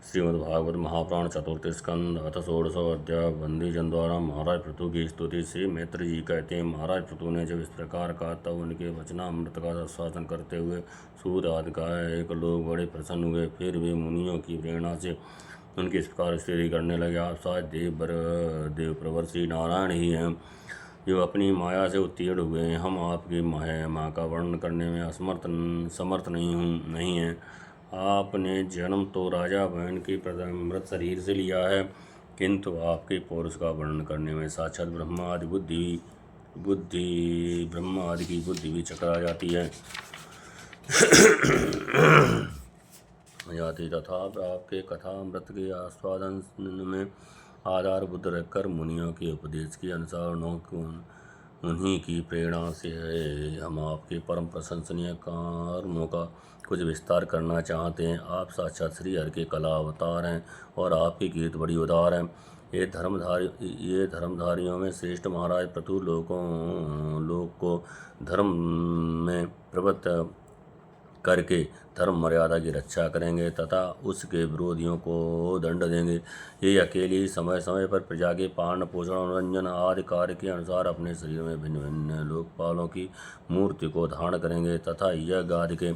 श्रीमद्भागवत महापुराण चतुर्थ स्कंद अथ षोडशो अध्याय। बंदी जन द्वारा महाराज पृथु की स्तुति। श्री मैत्र जी कहते हैं, महाराज पृथु ने जब इस प्रकार कहा तब उनके वचनामृत का आश्वासन करते हुए सूर्य आदि का एक लोग बड़े प्रसन्न हुए। फिर वे मुनियों की प्रेरणा से उनकी इस प्रकार स्तुति करने लगे। आप शायद देव प्रवर श्री नारायण ही हैं जो अपनी माया से उत्तीर्ण हुए हैं। हम आपकी महिमा का वर्णन करने में समर्थ नहीं हैं। आपने जन्म तो राजा बहन के मृत शरीर से लिया है, किंतु आपके पौरुष का वर्णन करने में साक्षात ब्रह्मा आदि की बुद्धि भी चकरा जाती है तथा आपके कथा अमृत के आस्वादन में आधार बुद्ध रखकर मुनियों के उपदेश के अनुसार उन्हीं की प्रेरणा से हम आपके परम प्रशंसनीय कर्मों का कुछ विस्तार करना चाहते हैं। आप साक्षात श्री हरि के कला अवतार हैं और आपकी कीर्ति बड़ी उदार है। ये धर्मधारियों में श्रेष्ठ महाराज पृथु लोक को धर्म में प्रवृत्त करके धर्म मर्यादा की रक्षा करेंगे तथा उसके विरोधियों को दंड देंगे। ये अकेले ही समय समय पर प्रजा के पालन पोषण मनोरंजन आदि कार्य के अनुसार अपने शरीर में भिन्न भिन्न लोकपालों की मूर्ति को धारण करेंगे तथा यज्ञ आदि के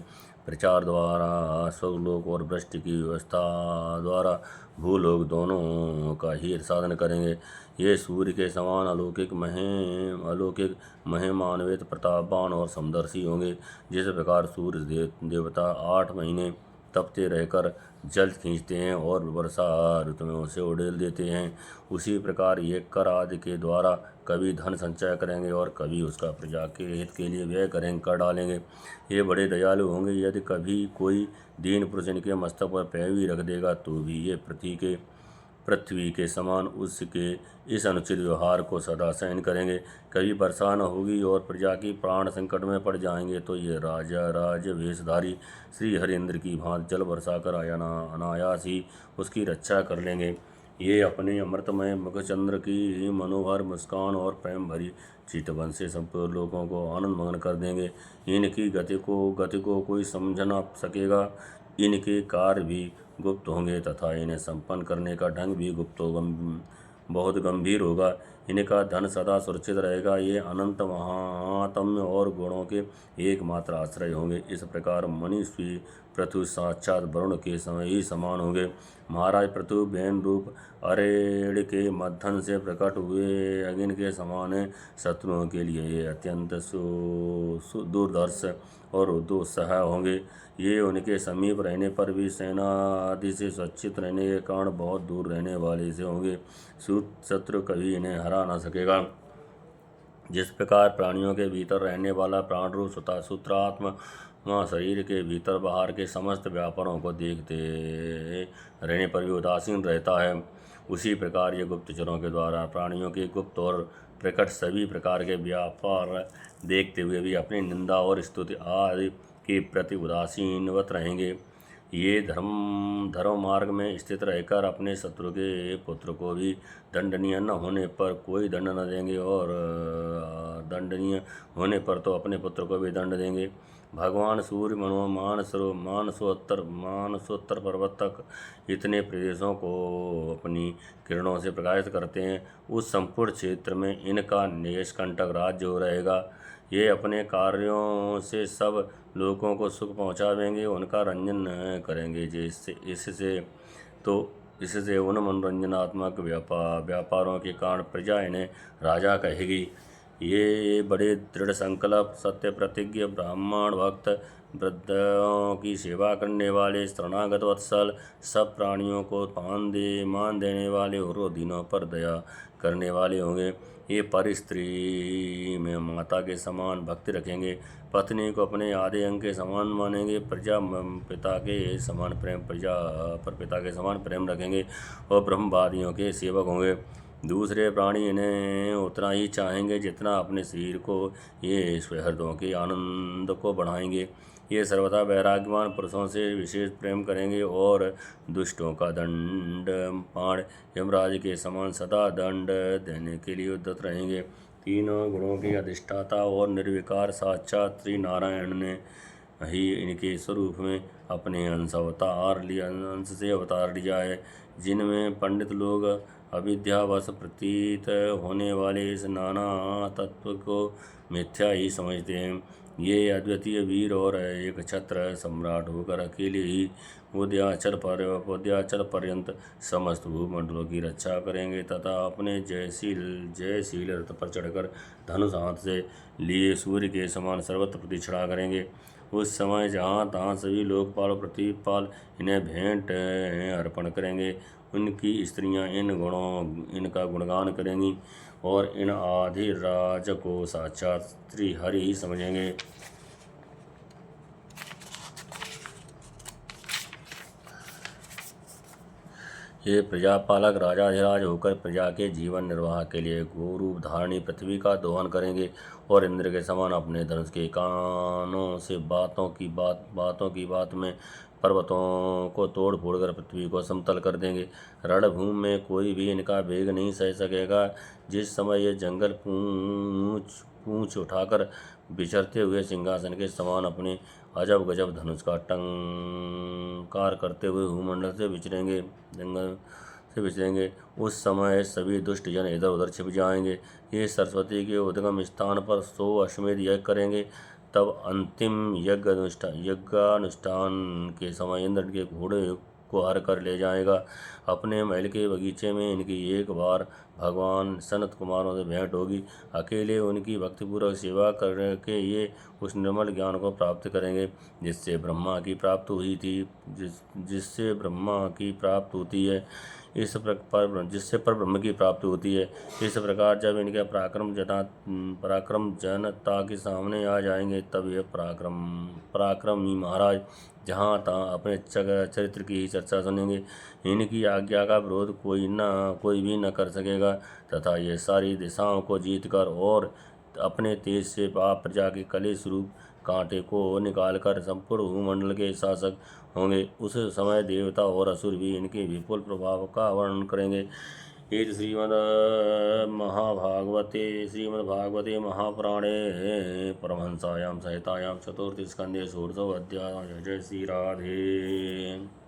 प्रचार द्वारा स्वर्गलोक और वृष्टि की व्यवस्था द्वारा भूलोक दोनों का ही साधन करेंगे। ये सूर्य के समान अलौकिक महिमान्वित प्रतापवान और समदर्शी होंगे। जिस प्रकार सूर्य देवता 8 महीने तपते रहकर जल खींचते हैं और वर्षा ऋतु में उसे उड़ेल देते हैं, उसी प्रकार ये कर आदि के द्वारा कभी धन संचय करेंगे और कभी उसका प्रजा के हित के लिए व्यय करेंगे, कर डालेंगे। ये बड़े दयालु होंगे। यदि कभी कोई दीन पुरुष इनके मस्तक पर पैर भी रख देगा तो भी ये पृथ्वी के समान उसके इस अनुचित व्यवहार को सदा सहन करेंगे। कभी वर्षा न होगी और प्रजा की प्राण संकट में पड़ जाएंगे तो ये राज वेशधारी श्री हरिंद्र की भांति जल वर्षा कर अनायास ही उसकी रक्षा कर लेंगे। ये अपने अमृतमय मुखचंद्र की मनोहर मुस्कान और प्रेम भरी चितवन से संपूर्ण लोगों को आनंद मग्न कर देंगे। इनकी गति को कोई समझ न सकेगा। इनके कार्य भी गुप्त होंगे तथा इन्हें संपन्न करने का ढंग भी बहुत गंभीर होगा। इनका धन सदा सुरक्षित रहेगा। ये अनंत महात्म्य और गुणों के एकमात्र आश्रय होंगे। इस प्रकार मनीषी पृथु साक्षात वरुण के समय ही समान होंगे। महाराज पृथु बेन रूप अरेड़ के मध्यम से प्रकट हुए अग्नि के समान है। शत्रुओं के लिए ये अत्यंत दुर्धर्ष और दुस्सह होंगे। ये उनके समीप रहने पर भी सेना आदि से सुरक्षित रहने के कारण बहुत दूर रहने वाले से होंगे। शत्रु कभी इन्हें हरा न सकेगा। जिस प्रकार प्राणियों के भीतर रहने वाला प्राण रूप सूत्रात्मा शरीर के भीतर बाहर के समस्त व्यापारों को देखते रहने पर भी उदासीन रहता है, उसी प्रकार ये गुप्तचरों के द्वारा प्राणियों के गुप्त और प्रकट सभी प्रकार के व्यापार देखते हुए भी अपनी निंदा और स्तुति आदि के प्रति उदासीनवत रहेंगे। ये धर्म मार्ग में स्थित रहकर अपने शत्रु के पुत्र को भी दंडनीय न होने पर कोई दंड न देंगे और दंडनीय होने पर तो अपने पुत्र को भी दंड देंगे। भगवान सूर्य मानसोत्तर पर्वत तक इतने प्रदेशों को अपनी किरणों से प्रकाशित करते हैं। उस संपूर्ण क्षेत्र में इनका निष्कंटक राज्य हो रहेगा। ये अपने कार्यों से सब लोगों को सुख पहुँचावेंगे, उनका रंजन करेंगे। इससे उन मनोरंजनात्मक व्यापारों के कारण प्रजा इन्हें राजा कहेगी। ये बड़े दृढ़ संकल्प, सत्य प्रतिज्ञ, ब्राह्मण भक्त, वृद्धों की सेवा करने वाले, शरणागत वत्सल, सब प्राणियों को मान देने वाले और दीनों पर दया करने वाले होंगे। ये पर स्त्री में माता के समान भक्ति रखेंगे, पत्नी को अपने आधे अंग के समान मानेंगे, प्रजा पर पिता के समान प्रेम रखेंगे और ब्रह्मवादियों के सेवक होंगे। दूसरे प्राणी इन्हें उतना ही चाहेंगे जितना अपने शरीर को। ये स्वहृदयों के आनंद को बढ़ाएंगे। ये सर्वथा वैराग्यवान पुरुषों से विशेष प्रेम करेंगे और दुष्टों का दंड पाण यमराज के समान सदा दंड देने के लिए उद्यत रहेंगे। तीनों गुणों के अधिष्ठाता और निर्विकार साक्षात श्री नारायण ने ही इनके स्वरूप में अपने अंश से अवतार लिया है। जिनमें पंडित लोग अविद्यावश प्रतीत होने वाले इस नाना तत्व को मिथ्या ही समझते हैं। ये अद्वितीय वीर और एक छत्र सम्राट होकर अकेले ही उदयाचल पर्यंत समस्त भूमंडलों की रक्षा करेंगे तथा अपने जयशील रथ पर चढ़कर धनुष हाथ से लिए सूर्य के समान सर्वत्र प्रतिष्ठा करेंगे। उस समय जहाँ तहाँ सभी लोकपाल प्रतिपाल इन्हें भेंट अर्पण करेंगे। उनकी स्त्रियाँ इनका गुणगान करेंगी और इन आधिराज को साक्षात श्री हरि ही समझेंगे। ये प्रजापालक राजाधिराज होकर प्रजा के जीवन निर्वाह के लिए गोरूप धारणी पृथ्वी का दोहन करेंगे और इंद्र के समान अपने धनुष के कानों से बातों की बात में पर्वतों को तोड़ फोड़ कर पृथ्वी को समतल कर देंगे। रणभूमि में कोई भी इनका वेग नहीं सह सकेगा। जिस समय ये जंगल पूंछ उठाकर बिछड़ते हुए सिंहासन के समान अपने अजब गजब धनुष का टंकार करते हुए भूमंडल से विचरेंगे, उस समय सभी दुष्ट जन इधर उधर छिप जाएंगे। ये सरस्वती के उद्गम स्थान पर 100 अश्वमेध यज्ञ करेंगे। तब अंतिम यज्ञानुष्ठान के समय इंद्र के घोड़े को हर कर ले जाएगा। अपने महल के बगीचे में इनकी एक बार भगवान सनत कुमारों से भेंट होगी। अकेले उनकी भक्तिपूर्वक सेवा करके ये उस निर्मल ज्ञान को प्राप्त करेंगे जिससे ब्रह्मा की प्राप्ति हुई थी, जिससे ब्रह्मा की प्राप्ति होती है। जिससे पर ब्रह्म की प्राप्ति होती है। इस प्रकार जब इनके पराक्रम जनता के सामने आ जाएंगे तब ये पराक्रमी महाराज जहाँ तहाँ अपने चरित्र की ही चर्चा सुनेंगे। इनकी आज्ञा का विरोध कोई भी न कर सकेगा तथा ये सारी दिशाओं को जीतकर और अपने तेज से प्रजा के कलेश रूप कांटे को निकालकर संपूर्ण भूमंडल के शासक होंगे। उस समय देवता और असुर भी इनके विपुल प्रभाव का वर्णन करेंगे। ये श्रीमद्भागवते महापुराणे परमहंसायां संहितायां चतुर्थ स्कंदे षोडशो अध्याय। जय श्री राधे।